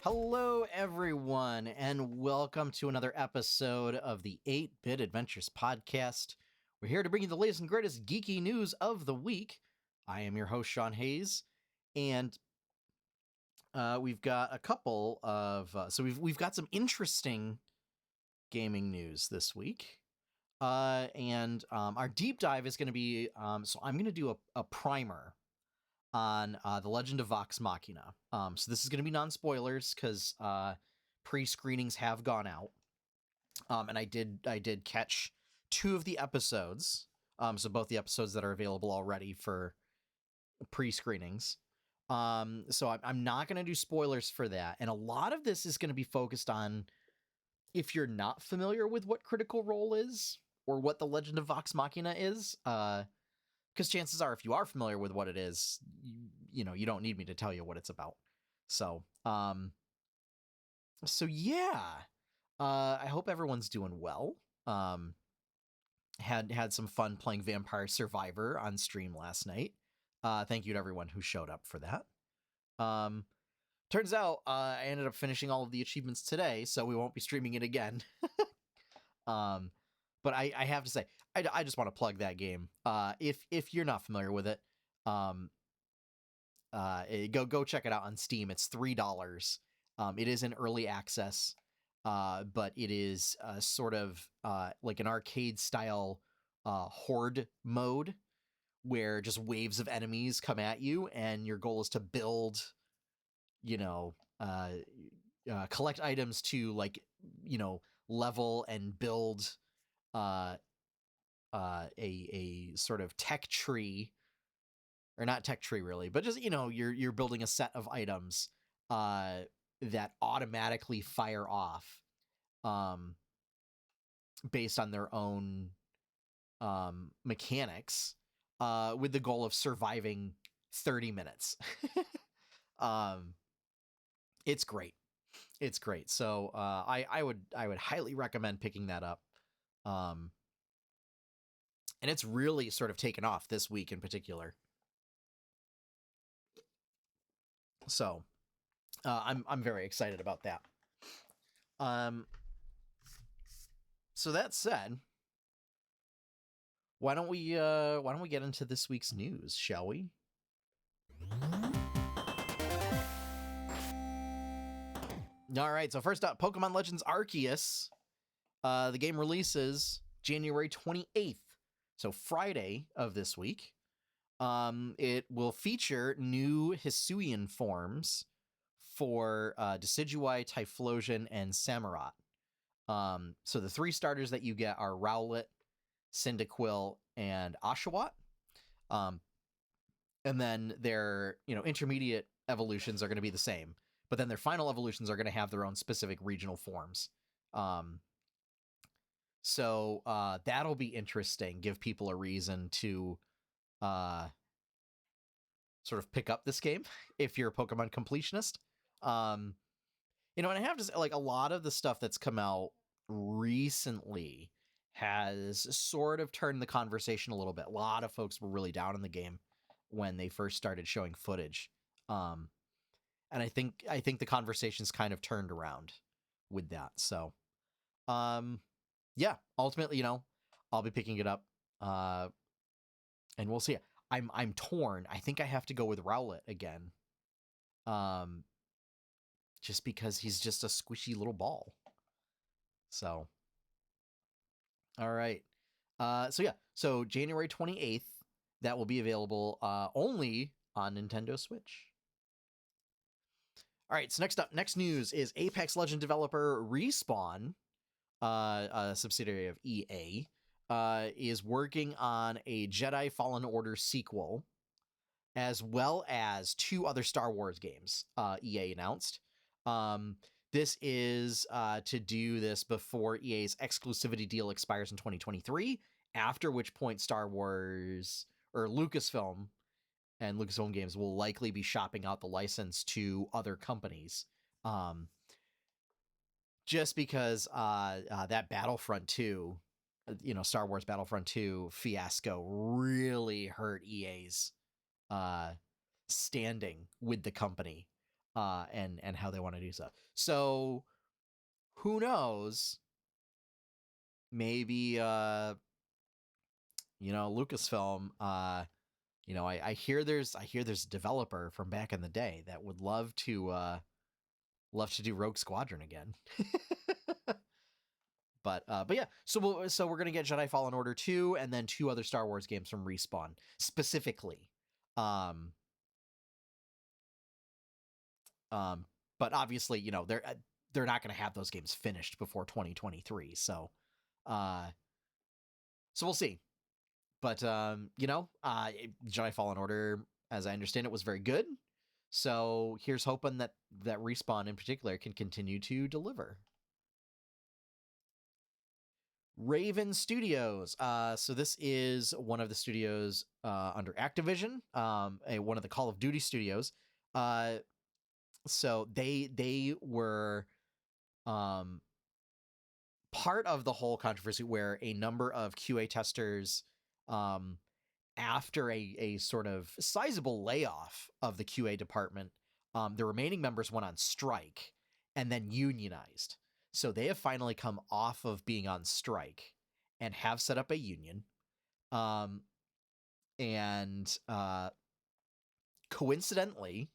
Hello, everyone, and welcome to another episode of the 8-Bit Adventures Podcast. We're here to bring you the latest and greatest geeky news of the week. I am your host, Sean Hayes, and we've got a couple of... we've got some interesting gaming news this week. And our deep dive is going to be... so I'm going to do a primer on the Legend of Vox Machina. So this is going to be non-spoilers because pre-screenings have gone out, and I did catch 2 of the episodes. So both the episodes that are available already for pre-screenings. So I'm not going to do spoilers for that, and a lot of this is going to be focused on if you're not familiar with what Critical Role is or what the Legend of Vox Machina is. Because chances are, if you are familiar with what it is, you don't need me to tell you what it's about. So, yeah. I hope everyone's doing well. Had some fun playing Vampire Survivor on stream last night. Thank you to everyone who showed up for that. Turns out I ended up finishing all of the achievements today, so we won't be streaming it again. But I have to say, I just want to plug that game. If you're not familiar with it, go check it out on Steam. It's $3. It is in early access, but it is sort of like an arcade style horde mode where just waves of enemies come at you, and your goal is to build, collect items to level and build a sort of tech tree, or not tech tree really, but just you're building a set of items that automatically fire off based on their own mechanics with the goal of surviving 30 minutes. It's great. So I would highly recommend picking that up. And it's really sort of taken off this week in particular. So I'm very excited about that. So that said, why don't we get into this week's news, shall we? All right, so first up, Pokemon Legends Arceus. The game releases January 28th, so Friday of this week. It will feature new Hisuian forms for Decidueye, Typhlosion, and Samurott. So the 3 starters that you get are Rowlet, Cyndaquil, and Oshawott. And then their intermediate evolutions are going to be the same, but then their final evolutions are going to have their own specific regional forms. So that'll be interesting. Give people a reason to sort of pick up this game if you're a Pokemon completionist. And I have to say, a lot of the stuff that's come out recently has sort of turned the conversation a little bit. A lot of folks were really down on the game when they first started showing footage. And I think the conversation's kind of turned around with that. So, yeah, ultimately, I'll be picking it up, and we'll see. I'm torn. I think I have to go with Rowlet again, just because he's just a squishy little ball. So, all right. So January 28th, that will be available only on Nintendo Switch. All right, so next news is Apex Legend developer Respawn, a subsidiary of EA, is working on a Jedi Fallen Order sequel, as well as 2 other Star Wars games, EA announced. This is to do this before EA's exclusivity deal expires in 2023, after which point Star Wars, or Lucasfilm, and Lucasfilm Games will likely be shopping out the license to other companies. Just because that Battlefront 2, Star Wars Battlefront 2 fiasco really hurt EA's standing with the company. and how they want to do so. So who knows? Maybe Lucasfilm. I hear there's a developer from back in the day that would love to do Rogue Squadron again. But yeah, so we're gonna get Jedi Fallen Order 2 and then 2 other Star Wars games from Respawn specifically. But obviously, they're not gonna have those games finished before 2023. So we'll see. But Jedi Fallen Order, as I understand it, was very good. So here's hoping that Respawn in particular can continue to deliver. Raven Studios. So this is one of the studios under Activision, one of the Call of Duty studios. So they were part of the whole controversy where a number of QA testers, after a sort of sizable layoff of the QA department, the remaining members went on strike and then unionized. So they have finally come off of being on strike and have set up a union. And coincidentally,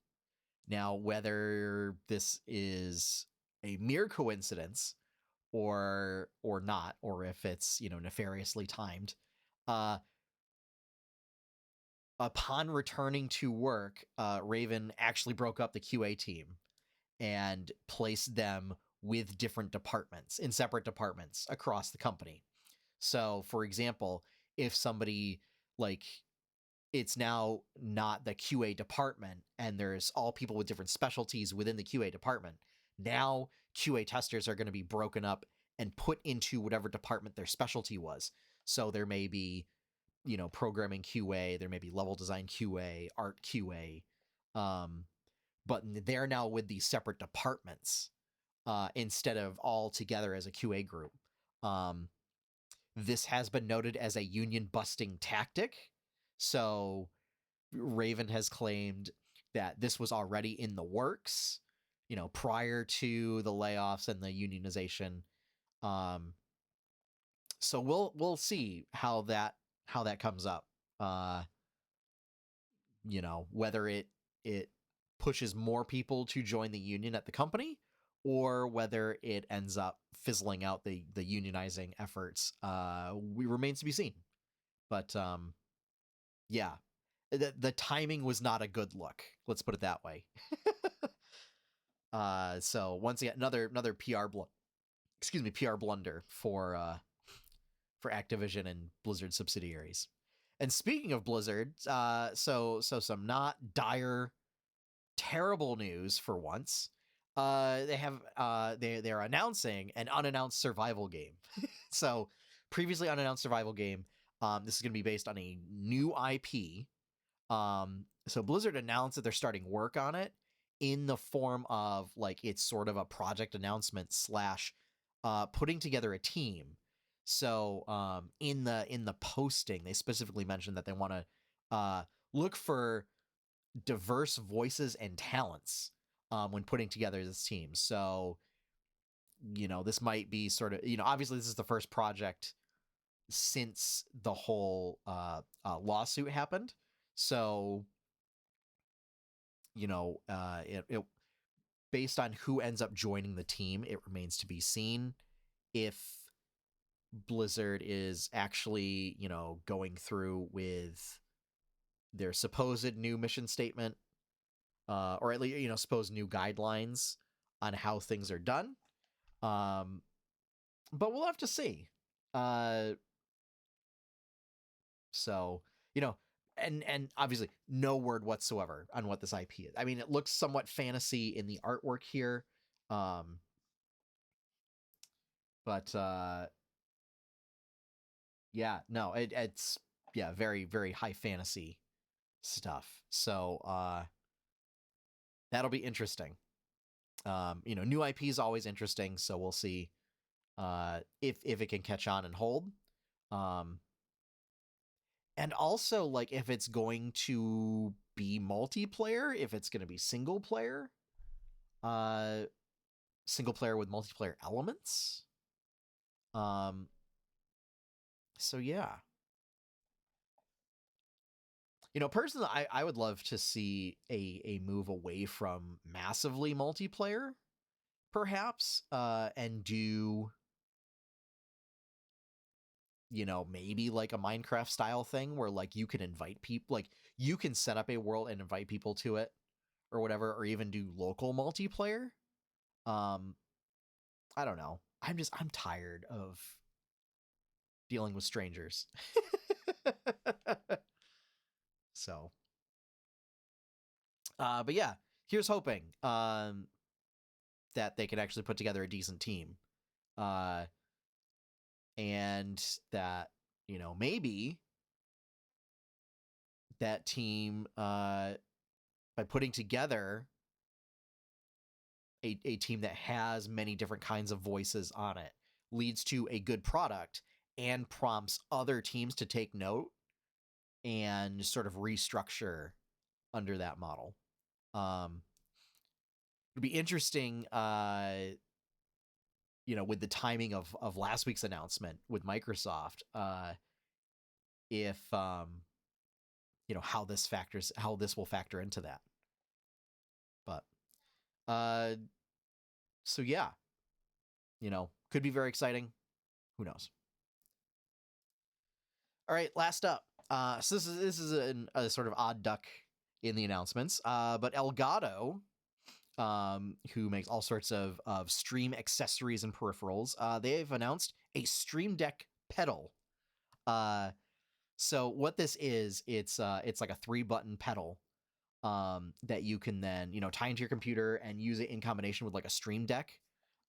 now whether this is a mere coincidence or not, or if it's nefariously timed, upon returning to work, Raven actually broke up the QA team and placed them with different departments, in separate departments across the company. So, for example, if somebody, like, it's now not the QA department and there's all people with different specialties within the QA department, now QA testers are going to be broken up and put into whatever department their specialty was. So there may be, programming QA, there may be level design QA, art QA, but they're now with these separate departments instead of all together as a QA group. This has been noted as a union busting tactic. So Raven has claimed that this was already in the works, prior to the layoffs and the unionization. So we'll see how that comes up. Whether it pushes more people to join the union at the company, or whether it ends up fizzling out the unionizing efforts, remains to be seen. But yeah, the timing was not a good look. Let's put it that way. So once again, another PR blunder for Activision and Blizzard subsidiaries. And speaking of Blizzard, so some not dire, terrible news for once. They're announcing an unannounced survival game. So previously unannounced survival game. This is going to be based on a new IP. So Blizzard announced that they're starting work on it in the form of, like, it's sort of a project announcement / putting together a team. So in the posting, they specifically mentioned that they want to look for diverse voices and talents when putting together this team. So, this might be sort of, obviously this is the first project since the whole lawsuit happened. So, it based on who ends up joining the team, it remains to be seen if Blizzard is actually, going through with their supposed new mission statement, or at least, supposed new guidelines on how things are done. But we'll have to see. So, and obviously no word whatsoever on what this IP is. I mean, it looks somewhat fantasy in the artwork here. But yeah, no, it's very, very high fantasy stuff. So that'll be interesting. New IP is always interesting, so we'll see if it can catch on and hold. And also, like, if it's going to be multiplayer, if it's going to be single player. uh, single player with multiplayer elements. So yeah, personally, I would love to see a move away from massively multiplayer, perhaps, and do maybe like a Minecraft style thing where like you can invite people, like you can set up a world and invite people to it or whatever, or even do local multiplayer. Um, I don't know. I'm tired of dealing with strangers. So, but yeah, here's hoping that they can actually put together a decent team, uh, and that maybe that team by putting together a team that has many different kinds of voices on it leads to a good product and prompts other teams to take note and sort of restructure under that model. It'd be interesting, with the timing of last week's announcement with Microsoft, if how this will factor into that. But so yeah, could be very exciting. Who knows? All right, last up. So this is a sort of odd duck in the announcements, but Elgato, who makes all sorts of stream accessories and peripherals, they've announced a Stream Deck pedal. So what this is, it's like a 3-button pedal that you can then tie into your computer and use it in combination with like a Stream Deck,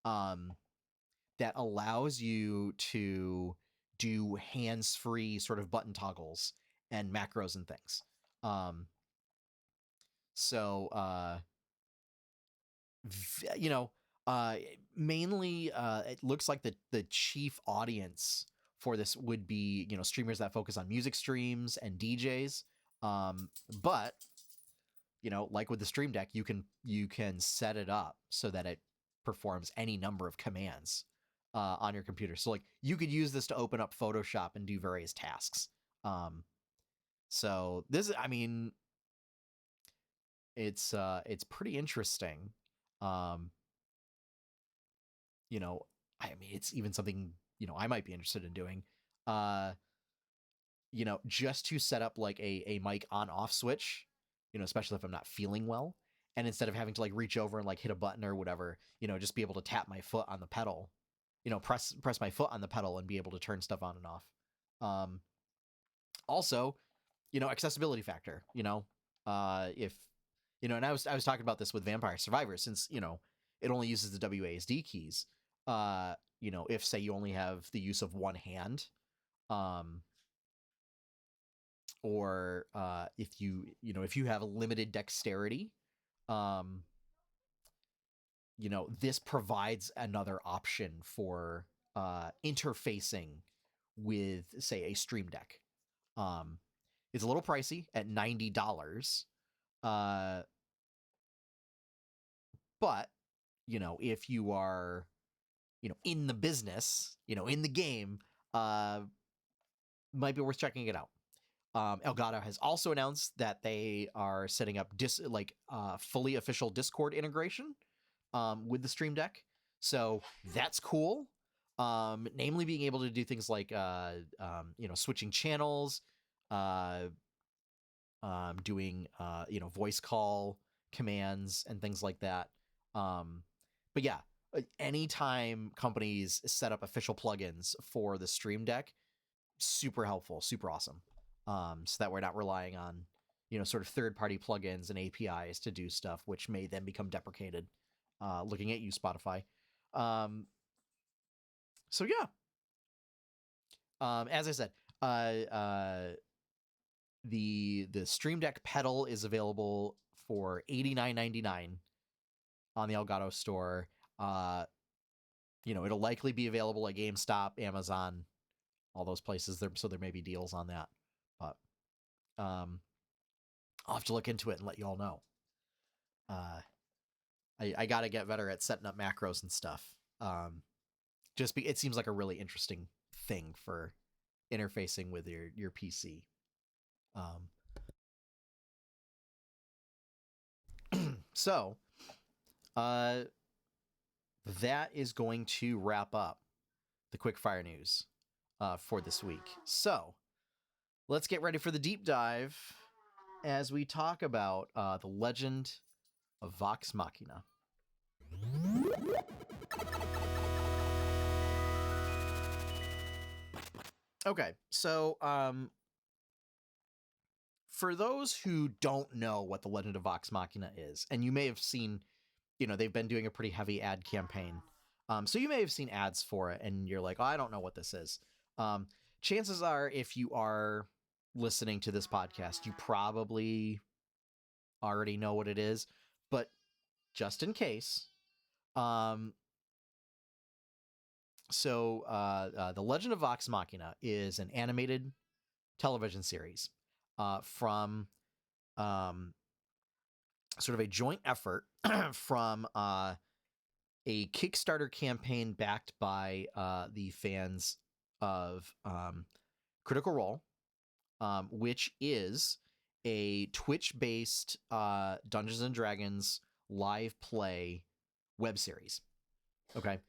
that allows you to do hands-free sort of button toggles and macros and things. So mainly it looks like the chief audience for this would be streamers that focus on music streams and DJs. But like with the Stream Deck, you can set it up so that it performs any number of commands on your computer. So like you could use this to open up Photoshop and do various tasks. So this, I mean, it's pretty interesting. I mean, it's even something I might be interested in doing. Just to set up like a mic on off switch, especially if I'm not feeling well. And instead of having to like reach over and like hit a button or whatever, just be able to tap my foot on the pedal, press my foot on the pedal and be able to turn stuff on and off. Also, accessibility factor, if, and I was talking about this with Vampire Survivors, since, it only uses the WASD keys. If say you only have the use of one hand, or if you have a limited dexterity, this provides another option for interfacing with, say, a Stream Deck. It's a little pricey at $90, but if you are in the business, in the game, might be worth checking it out. Elgato has also announced that they are setting up fully official Discord integration with the Stream Deck. So that's cool. Namely being able to do things like switching channels, doing voice call commands and things like that. But yeah, anytime companies set up official plugins for the Stream Deck, super helpful, super awesome. So that we're not relying on sort of third-party plugins and APIs to do stuff, which may then become deprecated. Looking at you, Spotify. So yeah. As I said, the Stream Deck pedal is available for $89.99 on the Elgato store. It'll likely be available at GameStop, Amazon, all those places there, so there may be deals on that. But I'll have to look into it and let you all know. I got to get better at setting up macros and stuff. It seems like a really interesting thing for interfacing with your PC. So, that is going to wrap up the quickfire news for this week. So, let's get ready for the deep dive as we talk about the Legend of Vox Machina. Okay, so for those who don't know what the Legend of Vox Machina is, and you may have seen, they've been doing a pretty heavy ad campaign. So you may have seen ads for it, and you're like, oh, I don't know what this is. Chances are, if you are listening to this podcast, you probably already know what it is. But just in case, the Legend of Vox Machina is an animated television series from sort of a joint effort from a Kickstarter campaign backed by the fans of Critical Role, which is a Twitch-based Dungeons and Dragons live play web series. Okay,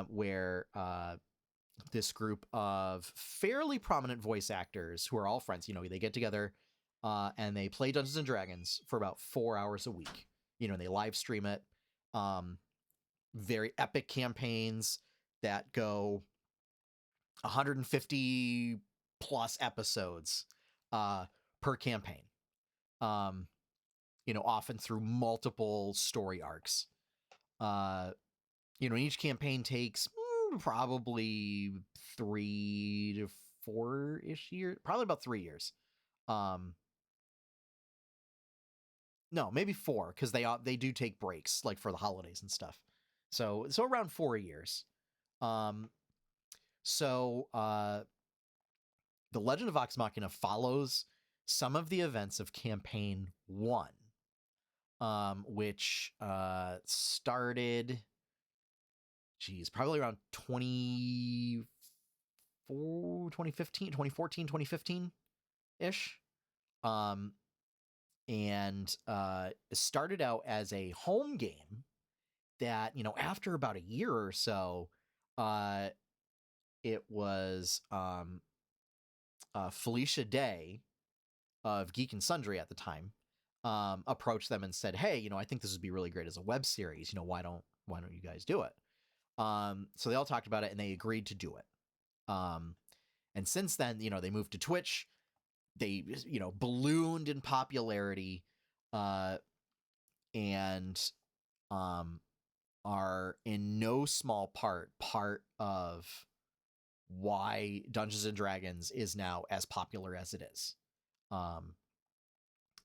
where this group of fairly prominent voice actors who are all friends, they get together and they play Dungeons and Dragons for about 4 hours a week. And they live stream it. Very epic campaigns that go 150 plus episodes per campaign. Often through multiple story arcs. Each campaign takes probably 3 to 4-ish years, probably about 3 years. No, maybe 4, because they do take breaks, like for the holidays and stuff. So around 4 years. The Legend of Vox Machina follows some of the events of Campaign 1, which started, probably around 2014-2015-ish. And it started out as a home game that, after about a year or so, it was Felicia Day of Geek and Sundry at the time approached them and said, hey, I think this would be really great as a web series. Why don't you guys do it? So they all talked about it and they agreed to do it. And since then, they moved to Twitch. They, ballooned in popularity, and are in no small part of why Dungeons and Dragons is now as popular as it is.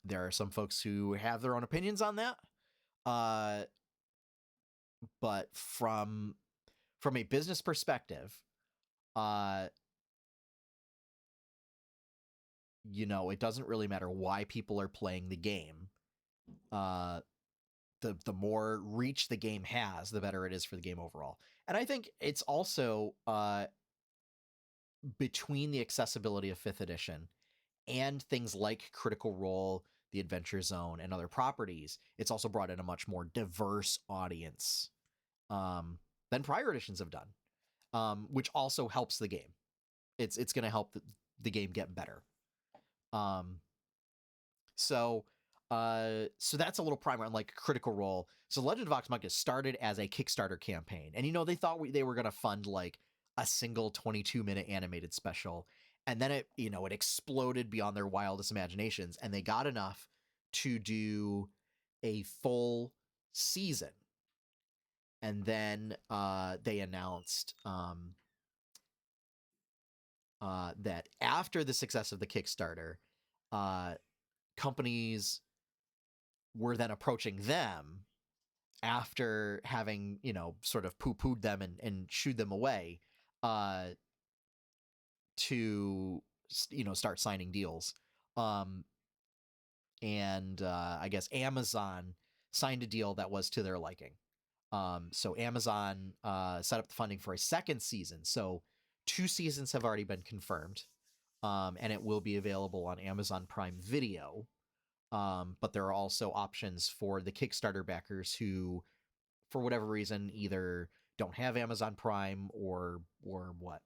There are some folks who have their own opinions on that. But from a business perspective, it doesn't really matter why people are playing the game. The more reach the game has, the better it is for the game overall. And I think it's also between the accessibility of 5th edition and things like Critical Role, the Adventure Zone, and other properties, it's also brought in a much more diverse audience than prior editions have done, which also helps the game. It's going to help the game get better. So that's a little primer on like Critical Role. So Legend of Vox Machina started as a Kickstarter campaign, and they thought they were going to fund like a single 22-minute animated special, and then it exploded beyond their wildest imaginations, and they got enough to do a full season. And then they announced that after the success of the Kickstarter, companies were then approaching them after having, sort of poo-pooed them and shooed them away to, start signing deals. And I guess Amazon signed a deal that was to their liking. So Amazon set up the funding for a second season. So 2 seasons have already been confirmed, and it will be available on Amazon Prime Video. But there are also options for the Kickstarter backers who, for whatever reason, either don't have Amazon Prime or what.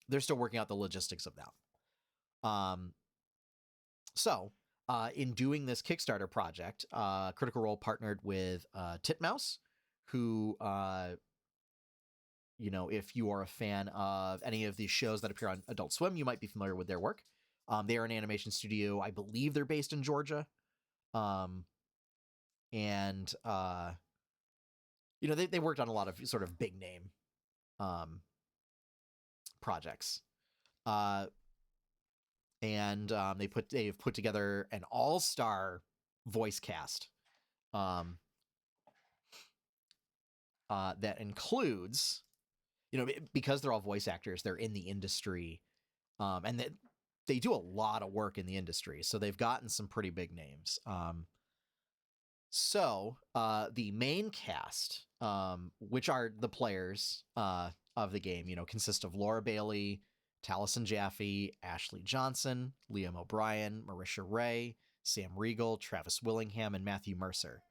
They're still working out the logistics of that. So in doing this Kickstarter project, Critical Role partnered with Titmouse, who, if you are a fan of any of these shows that appear on Adult Swim, you might be familiar with their work. They are an animation studio. I believe they're based in Georgia. And they worked on a lot of sort of big name projects. And they've put together an all-star voice cast that includes, because they're all voice actors, they're in the industry, and they do a lot of work in the industry, so they've gotten some pretty big names. So the main cast, which are the players of the game, consist of Laura Bailey, Taliesin Jaffe, Ashley Johnson, Liam O'Brien, Marisha Ray, Sam Riegel, Travis Willingham, and Matthew Mercer.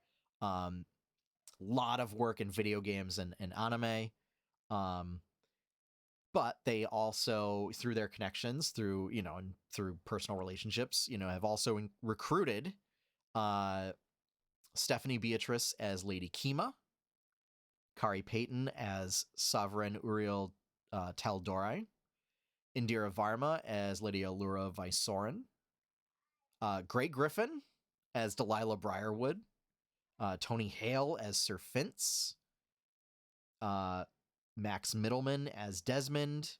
Lot of work in video games and anime. But they also, through their connections, through personal relationships, have also recruited Stephanie Beatrice as Lady Kima, Kari Payton as Sovereign Uriel Tal'Dorei, Indira Varma as Lady Allura Vysoren, Greg Griffin as Delilah Briarwood, Tony Hale as Sir Fince, Max Middleman as Desmond,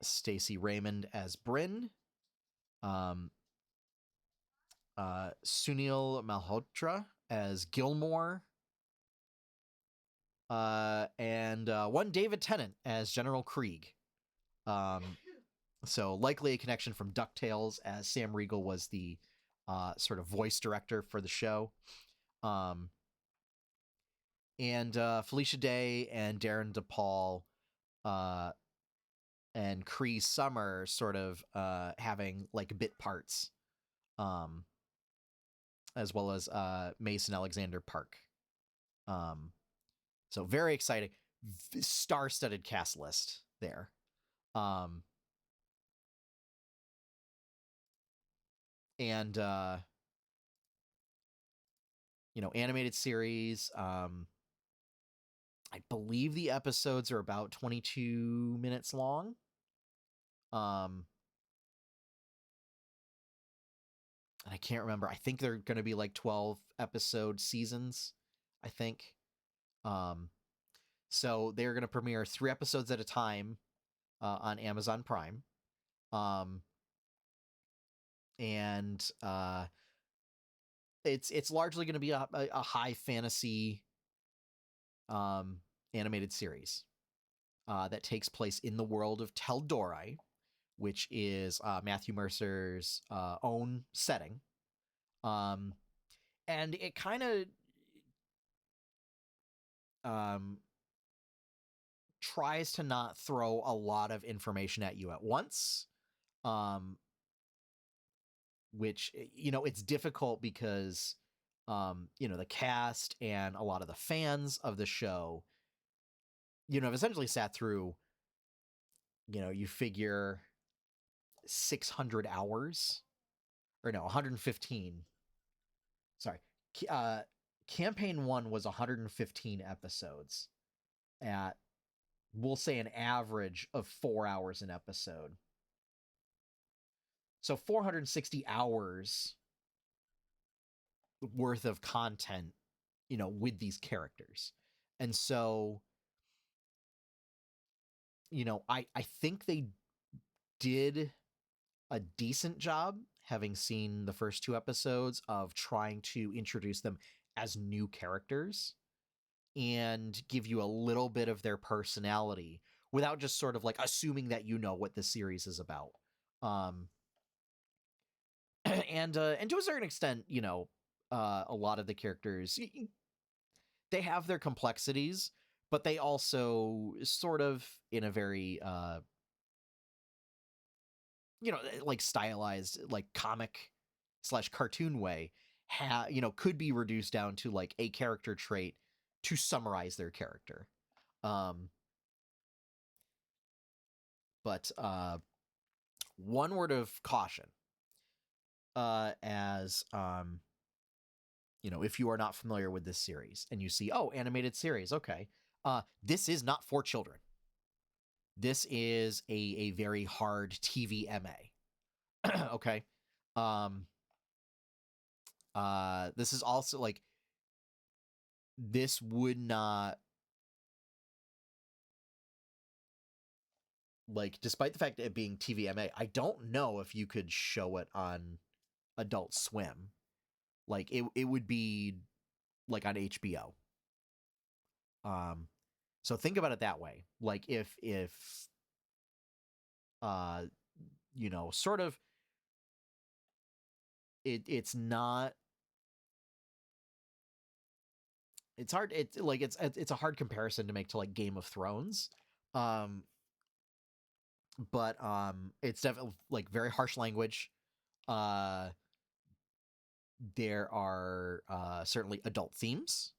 Stacey Raymond as Bryn, Sunil Malhotra as Gilmore, and one David Tennant as General Krieg. So likely a connection from DuckTales, as Sam Riegel was the sort of voice director for the show. And Felicia Day and Darren DePaul and Cree Summer sort of having like bit parts, as well as Mason Alexander Park. So very exciting, star-studded cast list there. And animated series. I believe the episodes are about 22 minutes long. And I can't remember. I think they're going to be like 12 episode seasons, I think. So they're going to premiere 3 episodes at a time on Amazon Prime. And it's largely going to be a high fantasy animated series that takes place in the world of Tal'Dorei, which is Matthew Mercer's own setting. And it kind of tries to not throw a lot of information at you at once, which, it's difficult because, the cast and a lot of the fans of the show, have essentially sat through, you figure 600 hours, or no, 115. Sorry. Campaign 1 was 115 episodes at, we'll say, an average of 4 hours an episode. So 460 hours worth of content, with these characters. And so, I think they did a decent job, having seen the first 2 episodes, of trying to introduce them as new characters and give you a little bit of their personality without just sort of like assuming that what the series is about. and to a certain extent, a lot of the characters, they have their complexities, but they also sort of, in a very like stylized, like comic / cartoon way, could be reduced down to like a character trait to summarize their character. But one word of caution, as if you are not familiar with this series and you see, oh, animated series, okay, this is not for children. This is a very hard TVMA. Okay. This is also like, this would not, like, despite the fact that it being TVMA, I don't know if you could show it on Adult Swim. Like, it would be like on HBO. So think about it that way. Like, if sort of, it's not, it's hard, it's like, it's a hard comparison to make to like Game of Thrones. But it's definitely like very harsh language. There are certainly adult themes.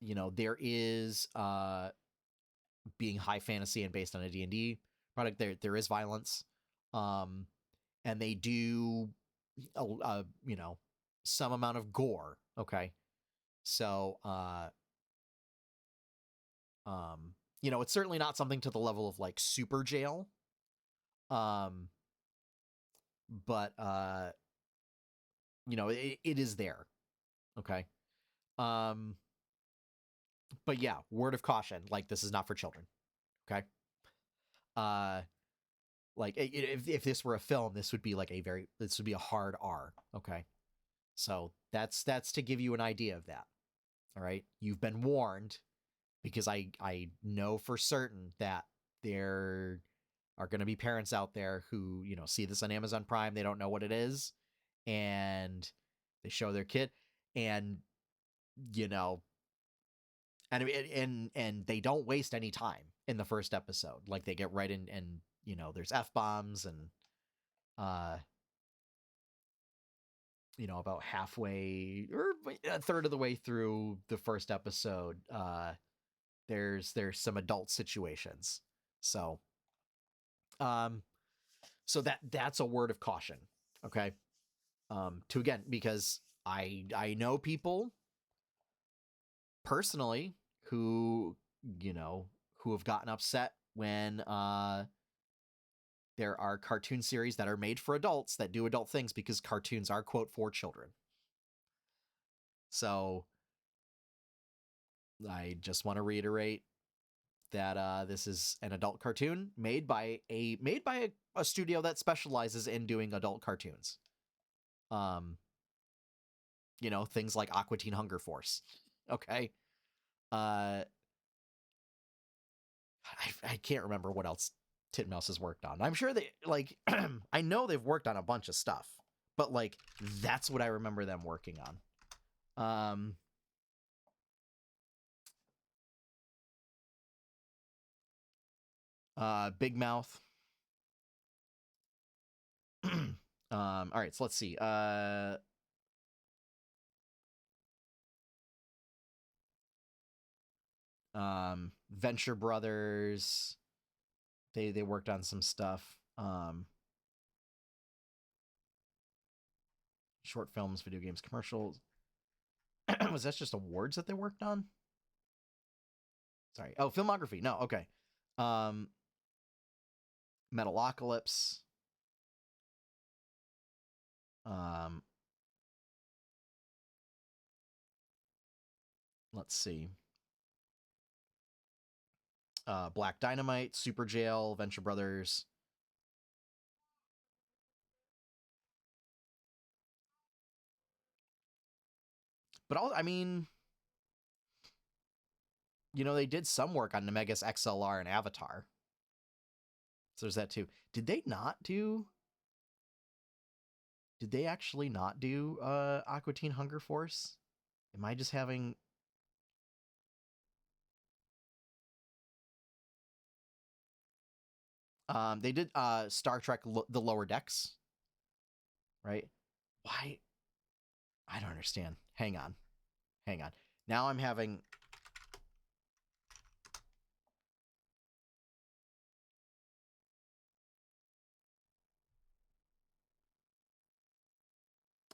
There is being high fantasy and based on a D&D product, there is violence. And they do some amount of gore, okay? So it's certainly not something to the level of like Super Jail. But it is there. Okay. But yeah, word of caution, like, this is not for children. Okay. Like, if this were a film, this would be like this would be a hard R. Okay. So that's to give you an idea of that. All right. You've been warned, because I know for certain that there are going to be parents out there who, see this on Amazon Prime, they don't know what it is, and they show their kid, and and they don't waste any time in the first episode. Like, they get right in, and there's F-bombs, and about halfway or a third of the way through the first episode, there's some adult situations. So that's a word of caution. Okay. Again, because I know people personally who have gotten upset when there are cartoon series that are made for adults that do adult things, because cartoons are, quote, for children. So I just want to reiterate that this is an adult cartoon made by a studio that specializes in doing adult cartoons. Things like Aqua Teen Hunger Force. Okay. I can't remember what else Titmouse has worked on. I'm sure they, like, I know they've worked on a bunch of stuff, but like, that's what I remember them working on. Big Mouth. All right, so let's see. Venture Brothers. They worked on some stuff. Short films, video games, commercials. Was that just awards that they worked on? Sorry. Oh, filmography. No, okay. Metalocalypse. Let's see. Black Dynamite, Super Jail, Venture Brothers. But I mean, they did some work on Nemegas XLR and Avatar. So there's that too. Did they not do Did they actually not do Aqua Teen Hunger Force? Am I just having... They did Star Trek The Lower Decks, right? Why? I don't understand. Hang on. Now I'm having...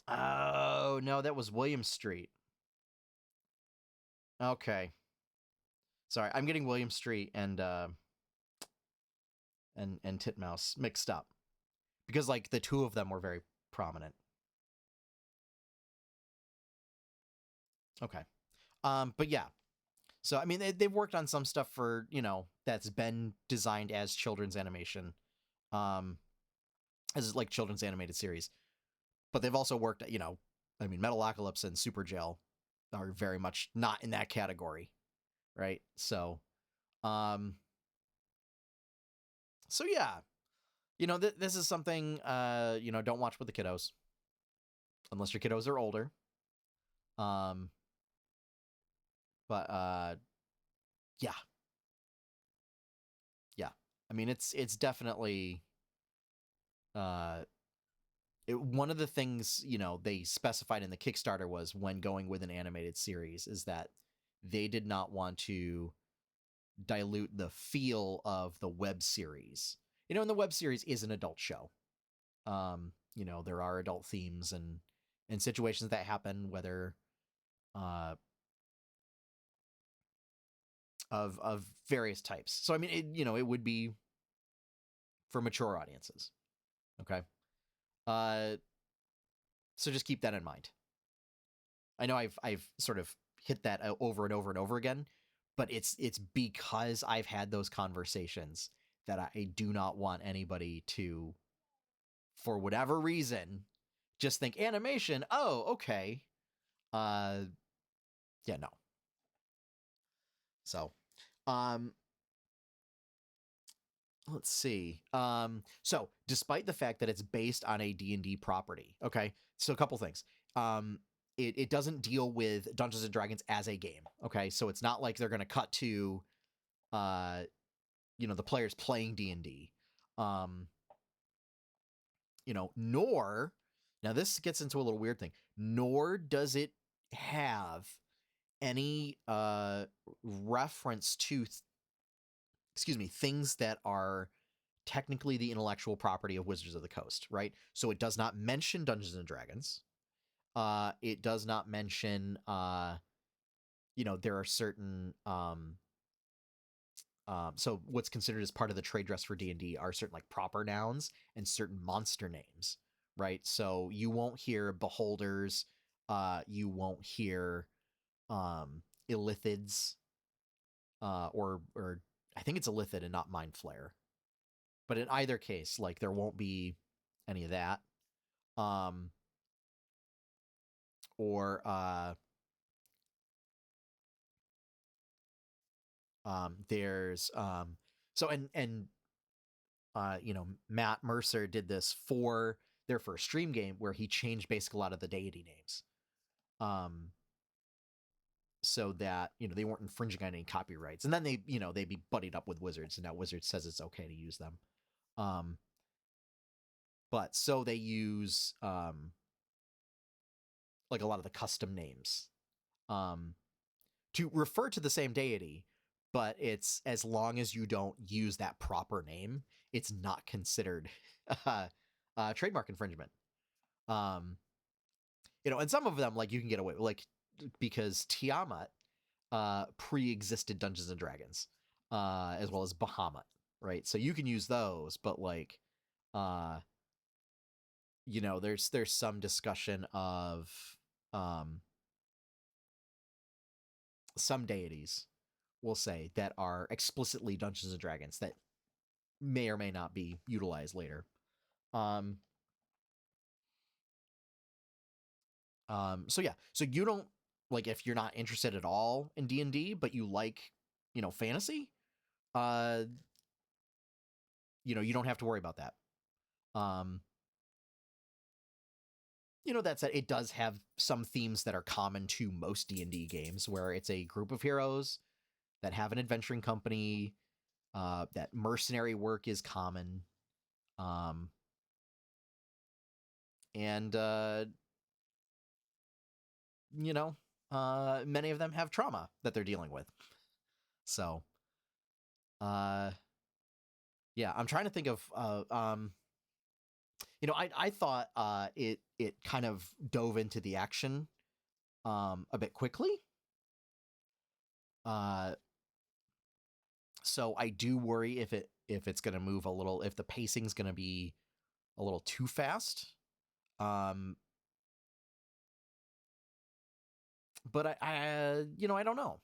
Oh, no, that was William Street. Okay. Sorry, I'm getting William Street and Titmouse mixed up. Because, like, the two of them were very prominent. Okay. But yeah. So, I mean, they've worked on some stuff for, that's been designed as children's animation. As, like, children's animated series. But they've also worked, I mean, Metalocalypse and Super Gel are very much not in that category, right? So yeah, this is something, don't watch with the kiddos unless your kiddos are older. But yeah. I mean, it's definitely one of the things, they specified in the Kickstarter was when going with an animated series is that they did not want to dilute the feel of the web series. And the web series is an adult show. There are adult themes and situations that happen, whether of various types. So I mean, it would be for mature audiences. Okay. So just keep that in mind. I know I've sort of hit that over and over and over again, but it's because I've had those conversations that I do not want anybody to, for whatever reason, just think animation. Oh, okay. Yeah, no. So, let's see. So despite the fact that it's based on a D&D property, okay, so a couple things. It doesn't deal with Dungeons and Dragons as a game, okay, so it's not like they're going to cut to the players playing D&D. Nor, now this gets into a little weird thing, nor does it have any reference to things that are technically the intellectual property of Wizards of the Coast, right? So it does not mention Dungeons and Dragons. It does not mention, there are certain, so what's considered as part of the trade dress for D&D are certain like proper nouns and certain monster names, right? So you won't hear beholders, you won't hear illithids, or I think it's illithid and not mind flare. But in either case, like there won't be any of that. Or there's so and Matt Mercer did this for their first stream game where he changed basically a lot of the deity names. So that, they weren't infringing on any copyrights. And then they be buddied up with Wizards, and now Wizards says it's okay to use them. But so they use like a lot of the custom names to refer to the same deity, but it's as long as you don't use that proper name, it's not considered trademark infringement. And some of them, like, you can get away with, like, because Tiamat pre-existed Dungeons and Dragons, as well as Bahamut, right? So you can use those, but like, there's some discussion of some deities, we'll say, that are explicitly Dungeons and Dragons that may or may not be utilized later. So yeah, so you don't, like, if you're not interested at all in D&D, but you like, fantasy, you don't have to worry about that. That said, it does have some themes that are common to most D&D games, where it's a group of heroes that have an adventuring company, that mercenary work is common, um, and many of them have trauma that they're dealing with. So, yeah, I'm trying to think of, I thought it kind of dove into the action a bit quickly. So I do worry if it's going to move a little, if the pacing's going to be a little too fast. But I don't know.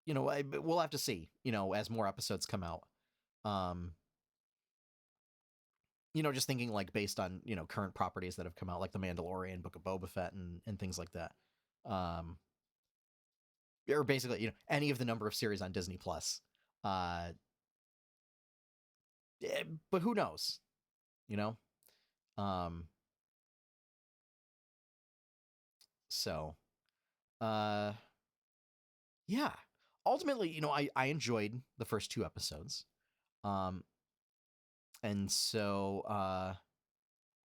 We'll have to see, as more episodes come out. Just thinking like based on, current properties that have come out, like The Mandalorian, Book of Boba Fett, and things like that. Or basically, any of the number of series on Disney Plus. But who knows? So, yeah. Ultimately, I enjoyed the first 2 episodes. And so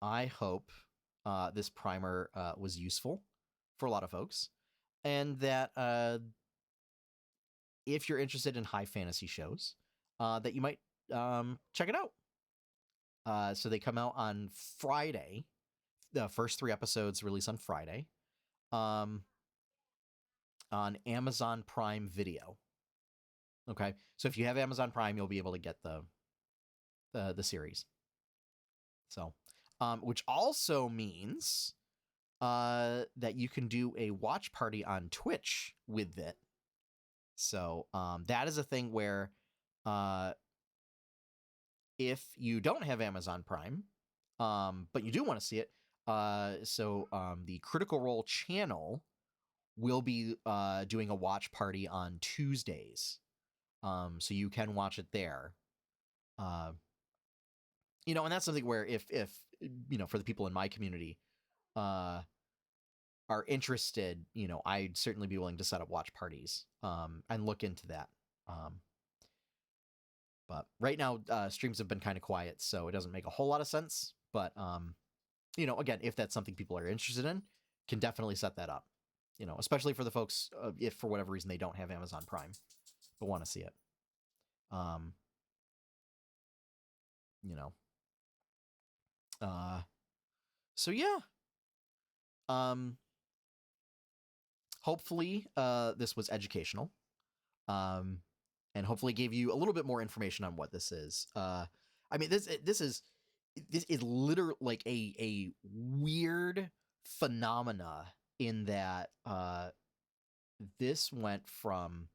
I hope this primer was useful for a lot of folks, and that if you're interested in high fantasy shows, that you might check it out. So they come out on Friday. The first 3 episodes release on Friday, on Amazon Prime Video. Okay, so if you have Amazon Prime, you'll be able to get the series. So, which also means that you can do a watch party on Twitch with it. So that is a thing where if you don't have Amazon Prime, but you do want to see it, the Critical Role channel will be doing a watch party on Tuesdays. So you can watch it there. And that's something where if for the people in my community are interested, I'd certainly be willing to set up watch parties and look into that. But right now, streams have been kind of quiet, so it doesn't make a whole lot of sense. But again, if that's something people are interested in, can definitely set that up. Especially for the folks if for whatever reason they don't have Amazon Prime but want to see it. So yeah. Hopefully this was educational. And hopefully gave you a little bit more information on what this is. I mean, this is literally like a weird phenomena in that this went from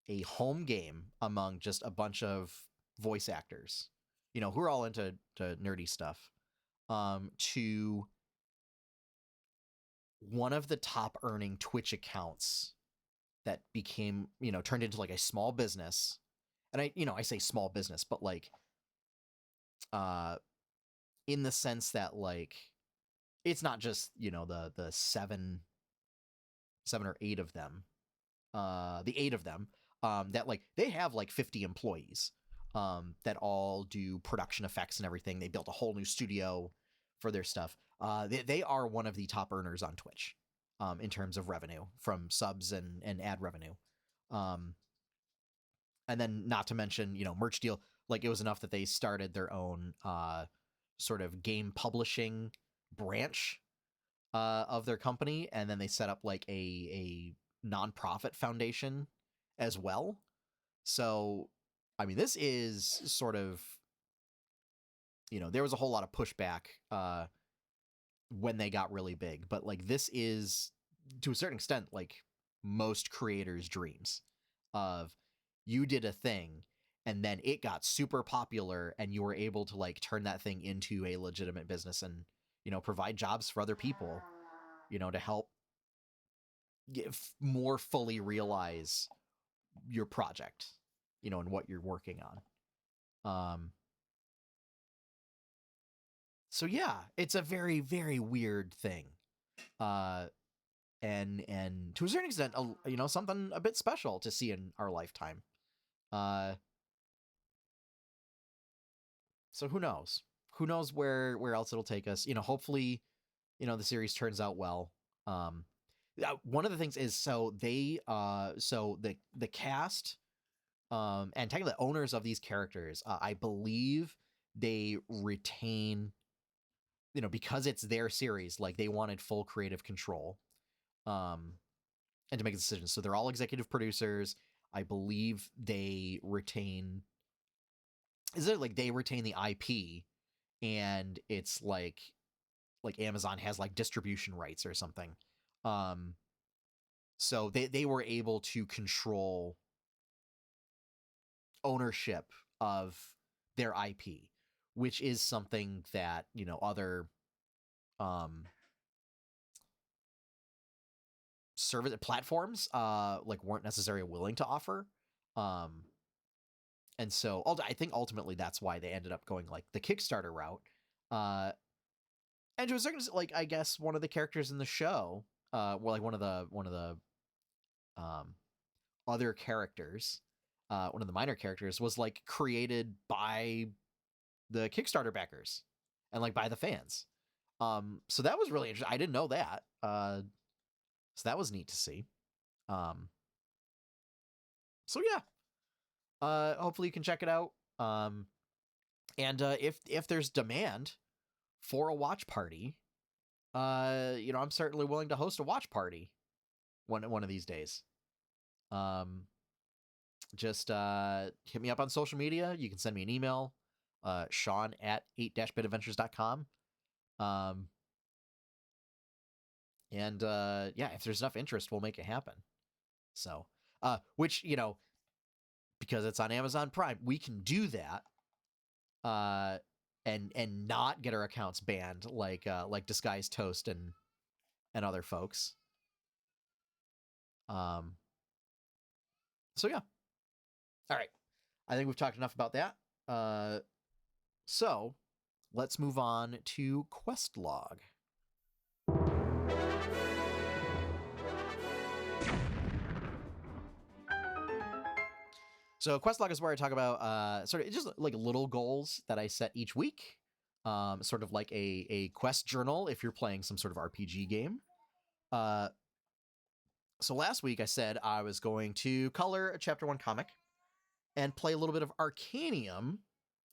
a home game among just a bunch of voice actors, who are all into nerdy stuff, to one of the top earning Twitch accounts that became, turned into like a small business. And I say small business, but like, in the sense that like, it's not just, the 7 or 8 of them, the 8 of them, that like, they have like 50 employees, that all do production effects and everything. They built a whole new studio for their stuff. They are one of the top earners on Twitch, in terms of revenue from subs and ad revenue. And then not to mention, merch deal, like it was enough that they started their own sort of game publishing branch of their company. And then they set up like a nonprofit foundation as well. So, I mean, this is sort of, there was a whole lot of pushback when they got really big, but like this is to a certain extent like most creators' dreams of you did a thing and then it got super popular and you were able to like turn that thing into a legitimate business and provide jobs for other people, to help more fully realize your project, and what you're working on. Um, so yeah, it's a very, very weird thing. And to a certain extent, something a bit special to see in our lifetime. Uh, so who knows? Who knows where else it'll take us? Hopefully, the series turns out well. One of the things is so the cast and technically the owners of these characters, I believe they retain, because it's their series, like they wanted full creative control. And to make a decision. So they're all executive producers. I believe they retain. Is it like they retain the IP, and it's like Amazon has like distribution rights or something. So they were able to control ownership of their IP, which is something that other service platforms like weren't necessarily willing to offer. And so I think ultimately that's why they ended up going like the Kickstarter route. And to a certain extent, like I guess one of the characters in the show, like one of the other characters, one of the minor characters was like created by the Kickstarter backers and like by the fans. So that was really interesting. I didn't know that. So that was neat to see. So yeah, hopefully you can check it out. And if there's demand for a watch party, I'm certainly willing to host a watch party one of these days. Just hit me up on social media. You can send me an email, Sean at 8-bitadventures.com. And yeah, if there's enough interest, we'll make it happen. So, which, because it's on Amazon Prime, we can do that. And not get our accounts banned like Disguised Toast and other folks. So yeah. All right. I think we've talked enough about that. So let's move on to quest log. So quest log is where I talk about sort of just like little goals that I set each week. Sort of like a quest journal if you're playing some sort of RPG game. So last week I said I was going to color a chapter 1 comic and play a little bit of Arcanium,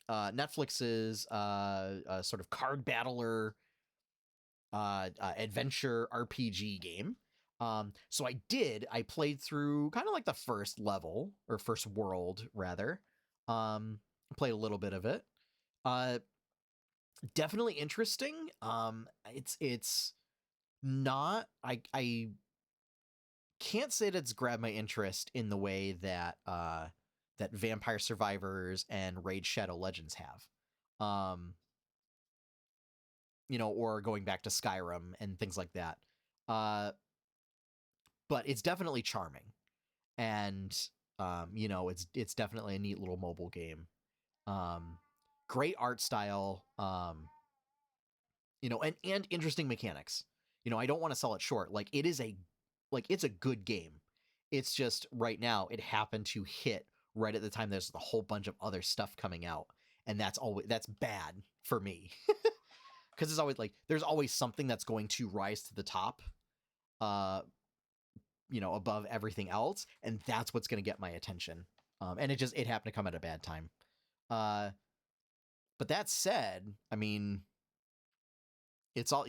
Netflix's sort of card battler adventure RPG game. So I did. I played through kind of like the first level, or first world, rather. Played a little bit of it. Definitely interesting. It's not. I can't say that it's grabbed my interest in the way that that Vampire Survivors and Raid Shadow Legends have. Or going back to Skyrim and things like that. But it's definitely charming, and it's definitely a neat little mobile game. Great art style, and interesting mechanics. I don't want to sell it short. Like it's a good game. It's just right now it happened to hit right at the time there's a whole bunch of other stuff coming out, and that's bad for me. Because it's always like there's always something that's going to rise to the top, above everything else, and that's what's going to get my attention. And it happened to come at a bad time. But that said, I mean, it's all,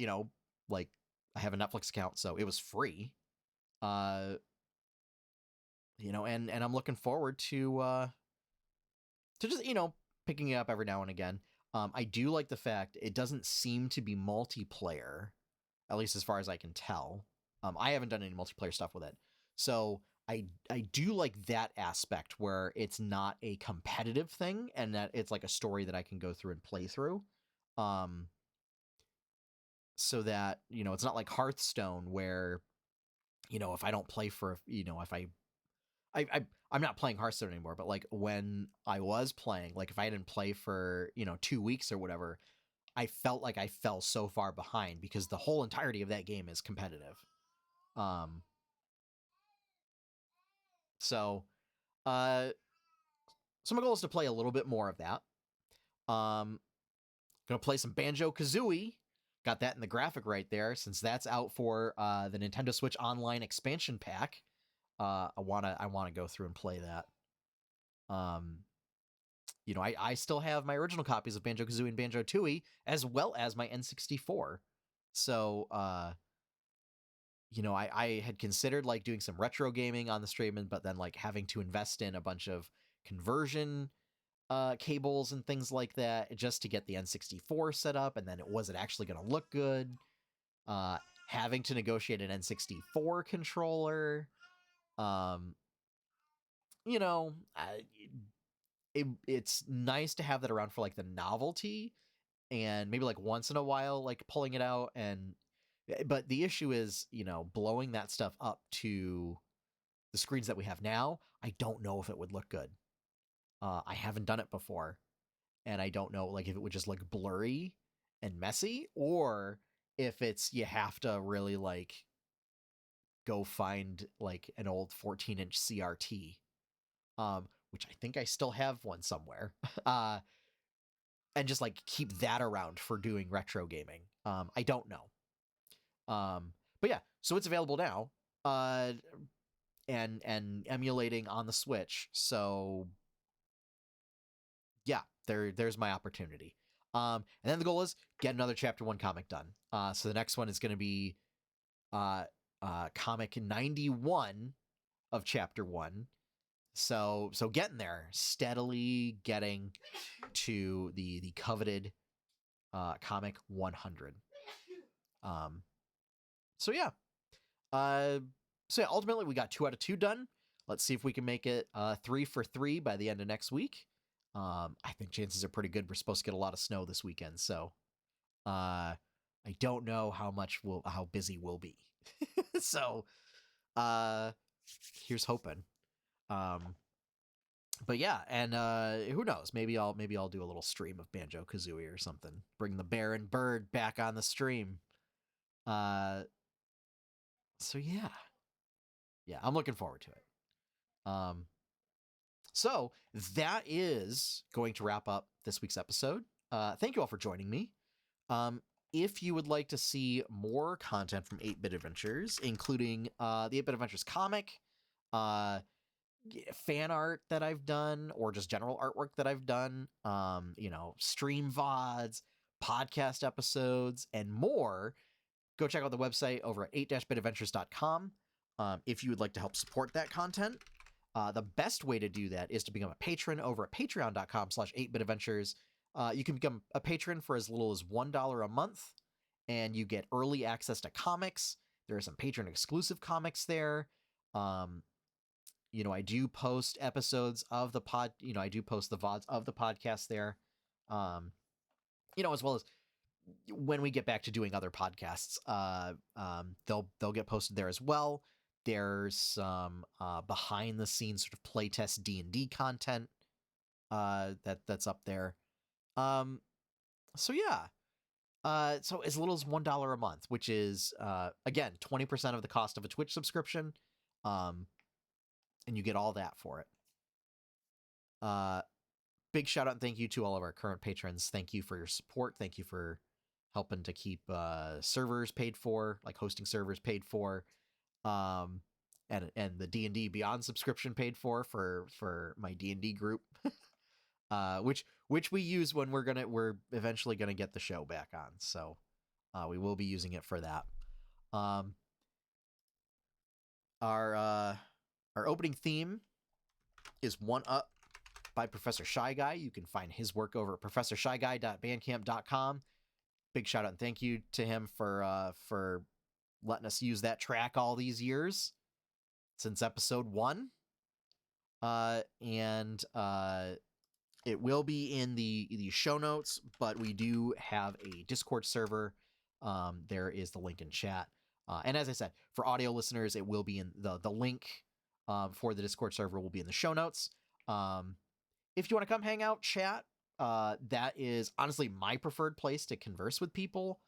like I have a Netflix account, so it was free. And I'm looking forward to just, picking it up every now and again. I do like the fact it doesn't seem to be multiplayer, at least as far as I can tell. I haven't done any multiplayer stuff with it. So I do like that aspect where it's not a competitive thing and that it's like a story that I can go through and play through. So that, it's not like Hearthstone where, if I don't play for, if I'm not playing Hearthstone anymore, but like when I was playing, like if I didn't play for 2 weeks or whatever, I felt like I fell so far behind because the whole entirety of that game is competitive. Um, so uh, so my goal is to play a little bit more of that. Gonna play some Banjo-Kazooie. Got that in the graphic right there, since that's out for the Nintendo Switch Online expansion pack. I wanna go through and play that. I still have my original copies of Banjo-Kazooie and Banjo-Tooie, as well as my N64. So, I had considered like doing some retro gaming on the stream, but then like having to invest in a bunch of conversion cables and things like that just to get the N64 set up, and then was it actually going to look good? Having to negotiate an N64 controller. Um, you know, it's nice to have that around for like the novelty, and maybe like once in a while, like pulling it out. But the issue is, blowing that stuff up to the screens that we have now. I don't know if it would look good. I haven't done it before, and I don't know like if it would just look blurry and messy, or if it's you have to really like go find like an old 14-inch CRT, which I think I still have one somewhere, and just like keep that around for doing retro gaming. I don't know. But yeah, so it's available now, and emulating on the Switch. So yeah, there's my opportunity. And then the goal is get another Chapter 1 comic done. So the next one is going to be comic 91 of Chapter 1. So getting there, steadily getting to the coveted comic 100. So yeah. So yeah, ultimately we got 2 out of 2 done. Let's see if we can make it 3 for 3 by the end of next week. I think chances are pretty good. We're supposed to get a lot of snow this weekend, so I don't know how busy we'll be. So here's hoping. But yeah, and who knows? Maybe I'll do a little stream of Banjo-Kazooie or something. Bring the bear and bird back on the stream. So yeah. Yeah, I'm looking forward to it. So that is going to wrap up this week's episode. Thank you all for joining me. If you would like to see more content from 8-Bit Adventures, including the 8-Bit Adventures comic, fan art that I've done, or just general artwork that I've done, stream VODs, podcast episodes, and more, go check out the website over at 8-bitadventures.com. If you would like to help support that content, the best way to do that is to become a patron over at patreon.com/8bitadventures. You can become a patron for as little as $1 a month, and you get early access to comics. There are some patron exclusive comics there. I do post episodes of the pod. I do post the VODs of the podcast there. As well as when we get back to doing other podcasts, they'll get posted there as well. There's some behind the scenes sort of playtest D&D content that's up there. So yeah. So as little as $1 a month, which is again 20% of the cost of a Twitch subscription, and you get all that for it. Big shout out and thank you to all of our current patrons. Thank you for your support. Thank you for helping to keep servers paid for, like hosting servers paid for, and the D&D Beyond subscription paid for my D&D group, which we use when we're eventually gonna get the show back on. So we will be using it for that. Our opening theme is One Up by Professor Shy Guy. You can find his work over at professorshyguy.bandcamp.com. Big shout out and thank you to him for letting us use that track all these years since episode 1. And it will be in the show notes, but we do have a Discord server. There is the link in chat. And as I said, for audio listeners, it will be in the link for the Discord server will be in the show notes. If you want to come hang out, chat, that is honestly my preferred place to converse with people,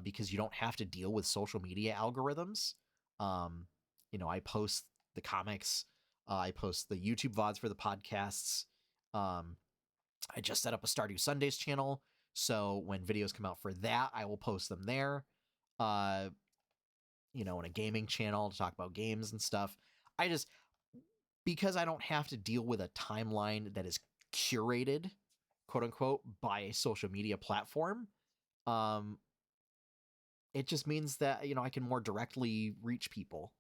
because you don't have to deal with social media algorithms. I post the comics, I post the YouTube VODs for the podcasts. I just set up a Stardew Sundays channel, so when videos come out for that, I will post them there. In a gaming channel to talk about games and stuff. Because I don't have to deal with a timeline that is curated, quote unquote, by a social media platform, it just means that, I can more directly reach people,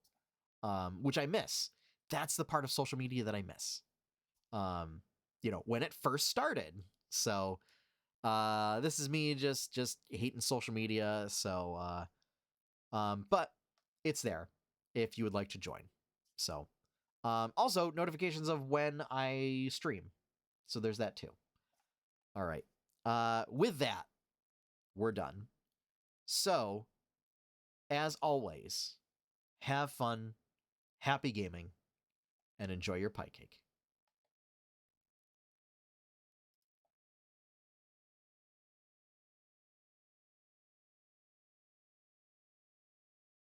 which I miss. That's the part of social media that I miss, when it first started. So this is me just hating social media. So, but it's there if you would like to join. So, also notifications of when I stream. So there's that too. All right. With that, we're done. So, as always, have fun, happy gaming, and enjoy your pie cake.